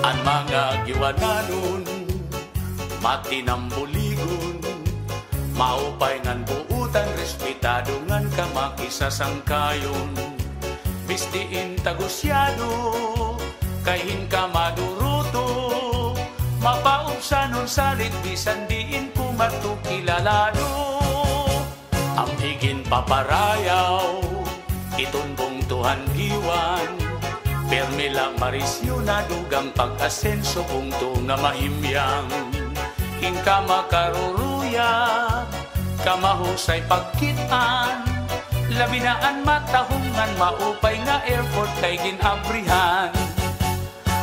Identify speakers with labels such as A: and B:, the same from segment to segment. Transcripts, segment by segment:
A: Ang mga giwananon matinambuligon, maupay ngan buutan, respetado ngan kamakisasangkayon. Bistiin tagusyado, kahin ka maduruto, mapaubsanon salit, bisan diin kumatukilalado. Ang higin paparayaw, itunbong tuhan giwan, permi lang marisyo na dugang pag-asenso bungto nga mahimyang. Inka makaruruya, kamahusay pagkitaan, labinaan matahungan, maupay nga airport kay ginabrihan.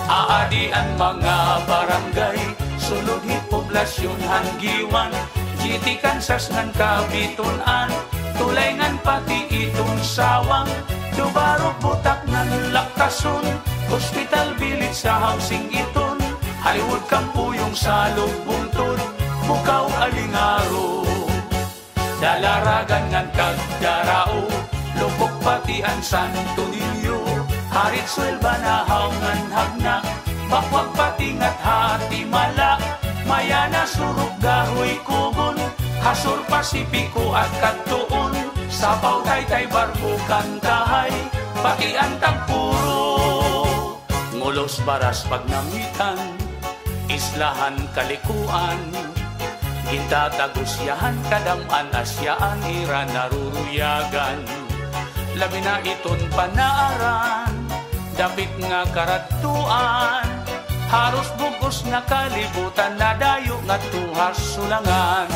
A: Aadian mga barangay, sulod hit poblasyon hanggiwan, GT Kansas ngan kabitunan, tulay ngan pati itong sawang, Dubarok butak ngan laktason, hospital village sa housing iton, Hollywood kampuyong sa lugbuntod, bukaw alingaro. Dalaragan ngan kagdarao, lubok pati ang Santo Niño, harit swelba na haungan hagna, bakwag pati ngat hati malak, mayana suruk gahoy kugon, hasur Pasipiko at Katuon, sapaw taytay barbo kantahay, pati ang tagpuro. Ngulos baras pagnamitan, islahan kalikuan, gintatagusyahan kadaman asyaan ira naruruyagan. Labi na iton panaaran, dapit nga karatuan, haros bugos na kalibutan, nadayo nga tuhas sulangan.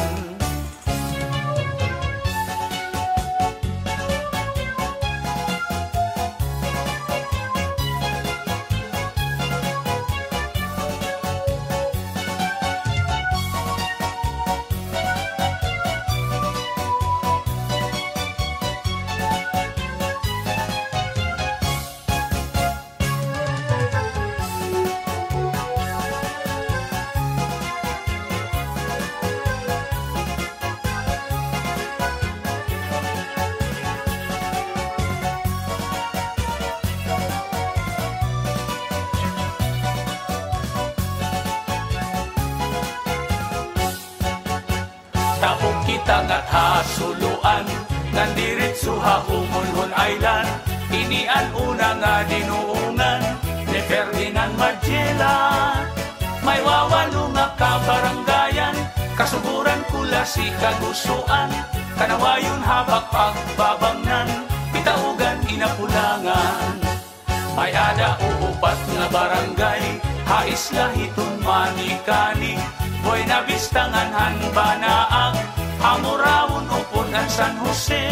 A: Tapong kita ngat hasuluan, ngan diritso ha Humonhon Island, inian una nga dinuungan, ni Ferdinand Magellan. May wawalo nga kabaranggayan, kasuburan kula si kagusuan, kanawayon habak pagbabangnan, pitaugan inapulangan. May ada uupat nga barangay, hais lahiton manikani, Buena Vista ngan Hanbanaag, Hamurawon upon ang San Jose,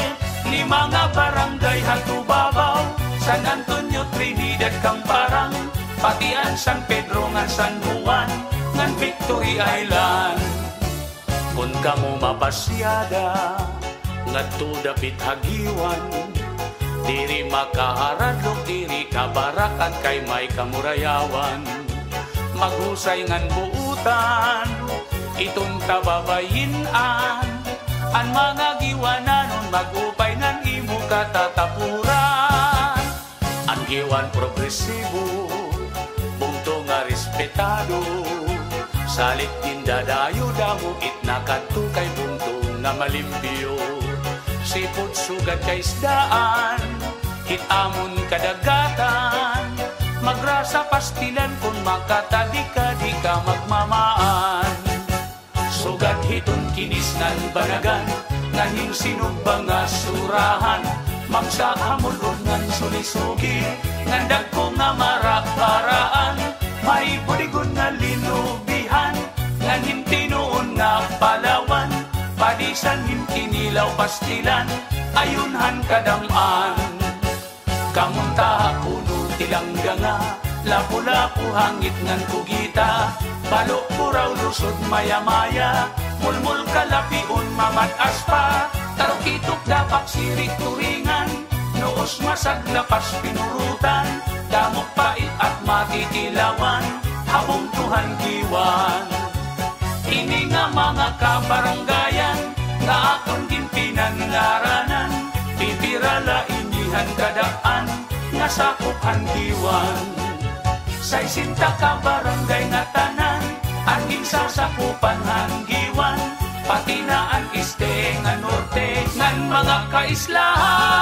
A: lima nga barangay Hatubabaw, San Antonio, Trinidad, Camparang, pati ang San Pedro ngan San Juan, ngan Victory Island. Kung kamo mapasyada, ngadto dapit hagiwan, diri makaharadlok, diri kabarakan kay may kamurayawan. Maghusay ngan buutan, itong tababayinan, ang mga giwananon magupay ngan imo katatapuran. Ang giwan progresibo, bungto nga respetado, salit tindadayo damo itnakadto kay bungto nga malimpyo. Sipod sugat kay isdaan, hitamon kadagatan, magrasa pastilan kung makatadi ka magmamaan. Sugat hiton kinis nan banagan, nganing sinubang nga surahan, magsa hamulod ngan sulisugi, ngandag ko nga marakparaan, may budigon nga linubihan, nganin tinuon nga palawan, padisan himkinilaw pastilan, ayunhan kadamaan. Kamunta puno tilangga nga, lapu-lapu hangit ngan kugita, balok puraw lusod maya-maya, mulmul kalapiun mamatas pa, tarukitok dapak sirik turingan, noos masaglapas pinurutan, damok pait at matitilawan, habong tuhan giwan. Ini nga mga kabaranggayan, nga akong ginpinan ngaranan, pipirala inihan kadaan, nga sakop hanggiwan. Sa isinta ka barangay nga tanan, angin sa sakupan hanggiwan, pati na ang este nga norte, ngan mga kaislahan.